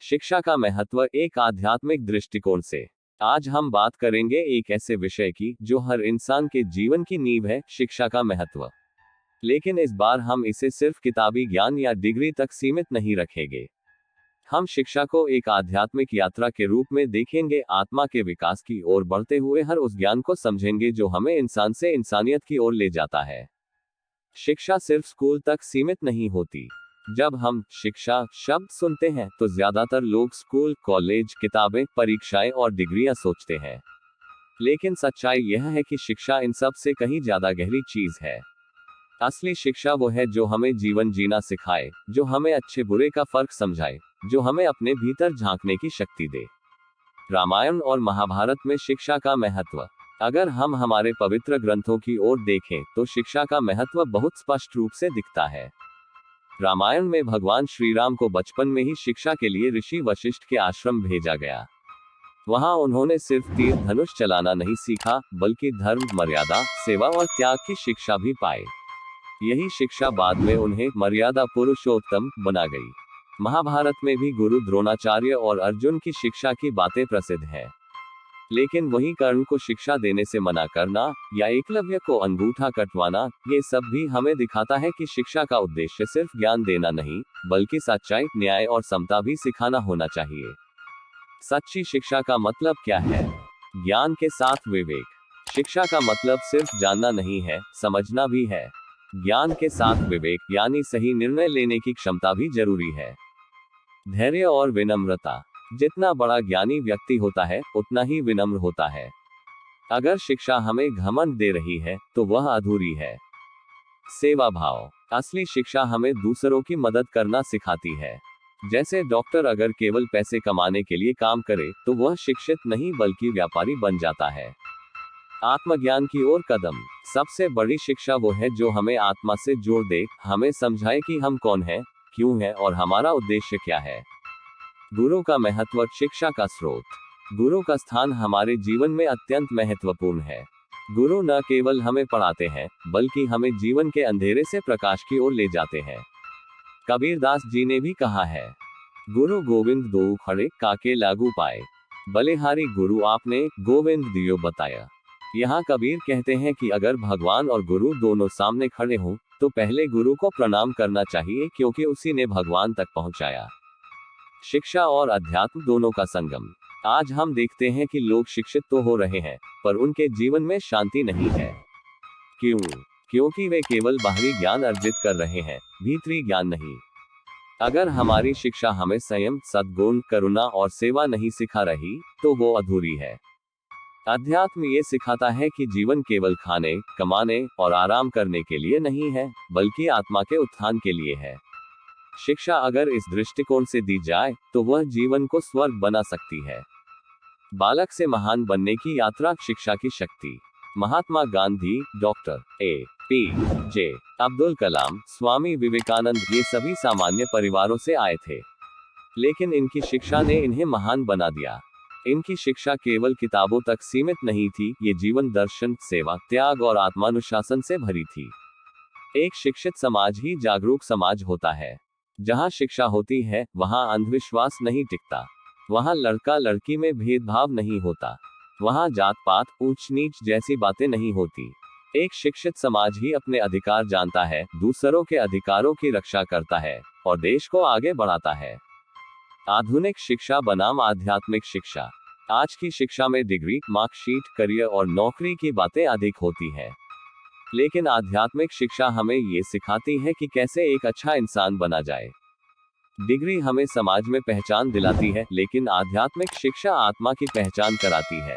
शिक्षा का महत्व एक आध्यात्मिक दृष्टिकोण से। आज हम बात करेंगे एक ऐसे विषय की जो हर इंसान के जीवन की नींव है, शिक्षा का महत्व। लेकिन इस बार हम इसे सिर्फ किताबी ज्ञान या डिग्री तक सीमित नहीं रखेंगे। हम शिक्षा को एक आध्यात्मिक यात्रा के रूप में देखेंगे, आत्मा के विकास की ओर बढ़ते हुए हर उस ज्ञान को समझेंगे जो हमें इंसान से इंसानियत की ओर ले जाता है। शिक्षा सिर्फ स्कूल तक सीमित नहीं होती। जब हम शिक्षा शब्द सुनते हैं तो ज्यादातर लोग स्कूल, कॉलेज, किताबें, परीक्षाएं और डिग्रियां सोचते हैं। लेकिन सच्चाई यह है कि शिक्षा इन सब से कहीं ज्यादा गहरी चीज है। असली शिक्षा वो है जो हमें जीवन जीना सिखाए, जो हमें अच्छे बुरे का फर्क समझाए, जो हमें अपने भीतर झांकने की शक्ति दे। रामायण और महाभारत में शिक्षा का महत्व। अगर हम हमारे पवित्र ग्रंथों की ओर देखें तो शिक्षा का महत्व बहुत स्पष्ट रूप से दिखता है। रामायण में भगवान श्री राम को बचपन में ही शिक्षा के लिए ऋषि वशिष्ठ के आश्रम भेजा गया। वहां उन्होंने सिर्फ तीर धनुष चलाना नहीं सीखा, बल्कि धर्म, मर्यादा, सेवा और त्याग की शिक्षा भी पाई। यही शिक्षा बाद में उन्हें मर्यादा पुरुषोत्तम बना गई। महाभारत में भी गुरु द्रोणाचार्य और अर्जुन की शिक्षा की बातें प्रसिद्ध हैं। लेकिन वही कर्ण को शिक्षा देने से मना करना या एकलव्य को अंगूठा कटवाना, ये सब भी हमें दिखाता है कि शिक्षा का उद्देश्य सिर्फ ज्ञान देना नहीं, बल्कि सच्चाई, न्याय और समता भी सिखाना होना चाहिए। सच्ची शिक्षा का मतलब क्या है? ज्ञान के साथ विवेक। शिक्षा का मतलब सिर्फ जानना नहीं है, समझना भी है। ज्ञान के साथ विवेक यानी सही निर्णय लेने की क्षमता भी जरूरी है। धैर्य और विनम्रता। जितना बड़ा ज्ञानी व्यक्ति होता है, उतना ही विनम्र होता है। अगर शिक्षा हमें घमंड दे रही है तो वह अधूरी है। सेवा भाव। असली शिक्षा हमें दूसरों की मदद करना सिखाती है। जैसे डॉक्टर अगर केवल पैसे कमाने के लिए काम करे तो वह शिक्षित नहीं बल्कि व्यापारी बन जाता है। आत्मज्ञान की ओर कदम। सबसे बड़ी शिक्षा वो है जो हमें आत्मा से जोड़ दे, हमें समझाए कि हम कौन हैं, क्यों हैं और हमारा उद्देश्य क्या है। गुरु का महत्व। शिक्षा का स्रोत। गुरु का स्थान हमारे जीवन में अत्यंत महत्वपूर्ण है। गुरु न केवल हमें पढ़ाते हैं, बल्कि हमें जीवन के अंधेरे से प्रकाश की ओर ले जाते हैं। कबीरदास जी ने भी कहा है, गुरु गोविंद दो खड़े काके लागू पाए, बलिहारी गुरु आपने गोविंद दियो बताया। यहाँ कबीर कहते हैं कि अगर भगवान और गुरु दोनों सामने खड़े हों तो पहले गुरु को प्रणाम करना चाहिए, क्योंकि उसी ने भगवान तक पहुंचाया। शिक्षा और अध्यात्म दोनों का संगम। आज हम देखते हैं कि लोग शिक्षित तो हो रहे हैं, पर उनके जीवन में शांति नहीं है। क्यों? क्योंकि वे केवल बाहरी ज्ञान अर्जित कर रहे हैं, भीतरी ज्ञान नहीं। अगर हमारी शिक्षा हमें संयम, सद्गुण, करुणा और सेवा नहीं सिखा रही तो वो अधूरी है। अध्यात्म ये सिखाता है कि जीवन केवल खाने, कमाने और आराम करने के लिए नहीं है, बल्कि आत्मा के उत्थान के लिए है। शिक्षा अगर इस दृष्टिकोण से दी जाए तो वह जीवन को स्वर्ग बना सकती है। बालक से महान बनने की यात्रा। शिक्षा की शक्ति। Mahatma Gandhi, doctor APJ. अब्दुल कलाम, स्वामी विवेकानंद, ये सभी सामान्य परिवारों से आए थे, लेकिन इनकी शिक्षा ने इन्हें महान बना दिया। इनकी शिक्षा केवल किताबों तक सीमित नहीं थी, ये जीवन दर्शन, सेवा, त्याग और आत्मानुशासन से भरी थी। एक शिक्षित समाज ही जागरूक समाज होता है। जहाँ शिक्षा होती है वहाँ अंधविश्वास नहीं टिकता, वहाँ लड़का लड़की में भेदभाव नहीं होता, वहाँ जात पात, ऊंच नीच जैसी बातें नहीं होती। एक शिक्षित समाज ही अपने अधिकार जानता है, दूसरों के अधिकारों की रक्षा करता है और देश को आगे बढ़ाता है। आधुनिक शिक्षा बनाम आध्यात्मिक शिक्षा। आज की शिक्षा में डिग्री, मार्कशीट, करियर और नौकरी की बातें अधिक होती है, लेकिन आध्यात्मिक शिक्षा हमें ये सिखाती है कि कैसे एक अच्छा इंसान बना जाए। डिग्री हमें समाज में पहचान दिलाती है, लेकिन आध्यात्मिक शिक्षा आत्मा की पहचान कराती है।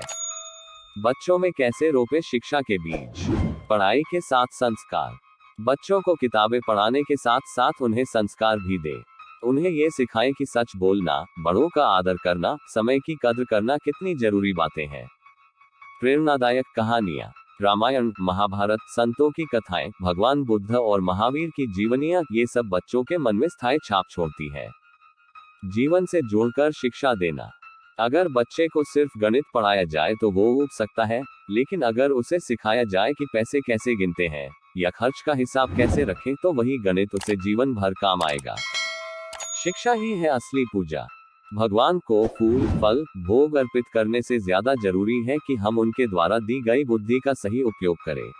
बच्चों में कैसे रोपे शिक्षा के बीज। पढ़ाई के साथ संस्कार। बच्चों को किताबें पढ़ाने के साथ साथ उन्हें संस्कार भी दे। उन्हें ये सिखाएं कि सच बोलना, बड़ों का आदर करना, समय की कद्र करना कितनी जरूरी बातें हैं। प्रेरणादायक कहानियां। रामायण, महाभारत, संतों की कथाएं, भगवान बुद्ध और महावीर की जीवनियां, ये सब बच्चों के मन में स्थायी छाप छोड़ती है। जीवन से जोड़कर शिक्षा देना। अगर बच्चे को सिर्फ गणित पढ़ाया जाए तो वो ऊब सकता है, लेकिन अगर उसे सिखाया जाए कि पैसे कैसे गिनते हैं या खर्च का हिसाब कैसे रखें तो वही गणित उसे जीवन भर काम आएगा। शिक्षा ही है असली पूजा। भगवान को फूल, फल, भोग अर्पित करने से ज्यादा जरूरी है कि हम उनके द्वारा दी गई बुद्धि का सही उपयोग करें।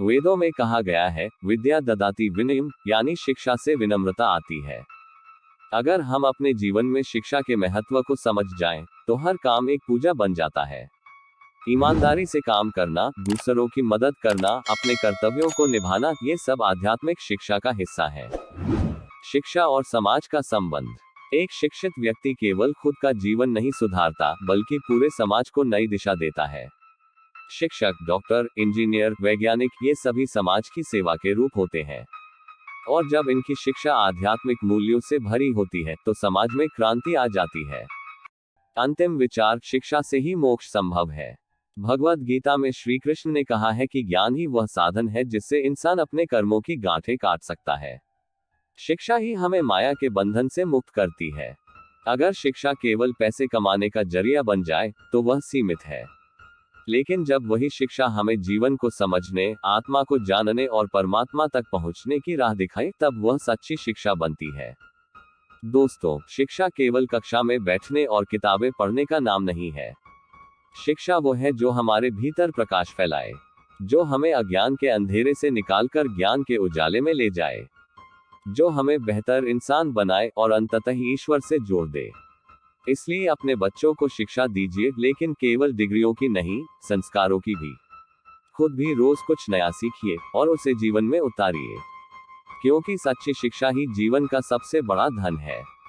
वेदों में कहा गया है, विद्या ददाति विनयम, यानी शिक्षा से विनम्रता आती है। अगर हम अपने जीवन में शिक्षा के महत्व को समझ जाएं, तो हर काम एक पूजा बन जाता है। ईमानदारी से काम करना, दूसरों की मदद करना, अपने कर्तव्यों को निभाना, ये सब आध्यात्मिक शिक्षा का हिस्सा है। शिक्षा और समाज का संबंध। एक शिक्षित व्यक्ति केवल खुद का जीवन नहीं सुधारता, बल्कि पूरे समाज को नई दिशा देता है। शिक्षक, डॉक्टर, इंजीनियर, वैज्ञानिक, ये सभी समाज की सेवा के रूप होते हैं। और जब इनकी शिक्षा आध्यात्मिक मूल्यों से भरी होती है, तो समाज में क्रांति आ जाती है। अंतिम विचार, शिक्षा से ही मोक्ष संभव है। भगवद गीता में श्री कृष्ण ने कहा है कि ज्ञान ही वह साधन है जिससे इंसान अपने कर्मों की गांठें काट सकता है। शिक्षा ही हमें माया के बंधन से मुक्त करती है। अगर शिक्षा केवल पैसे कमाने का जरिया बन जाए, तो वह सीमित है। लेकिन जब वही शिक्षा हमें जीवन को समझने, आत्मा को जानने और परमात्मा तक पहुंचने की राह दिखाए, तब वह सच्ची शिक्षा बनती है। दोस्तों, शिक्षा केवल कक्षा में बैठने और किताबें पढ़ने का नाम नहीं है। शिक्षा वो है जो हमारे भीतर प्रकाश फैलाए, जो हमें अज्ञान के अंधेरे से निकालकर ज्ञान के उजाले में ले जाए, जो हमें बेहतर इंसान बनाए और अंततः ईश्वर से जोड़ दे। इसलिए अपने बच्चों को शिक्षा दीजिए, लेकिन केवल डिग्रियों की नहीं, संस्कारों की भी। खुद भी रोज कुछ नया सीखिए और उसे जीवन में उतारिए, क्योंकि सच्ची शिक्षा ही जीवन का सबसे बड़ा धन है।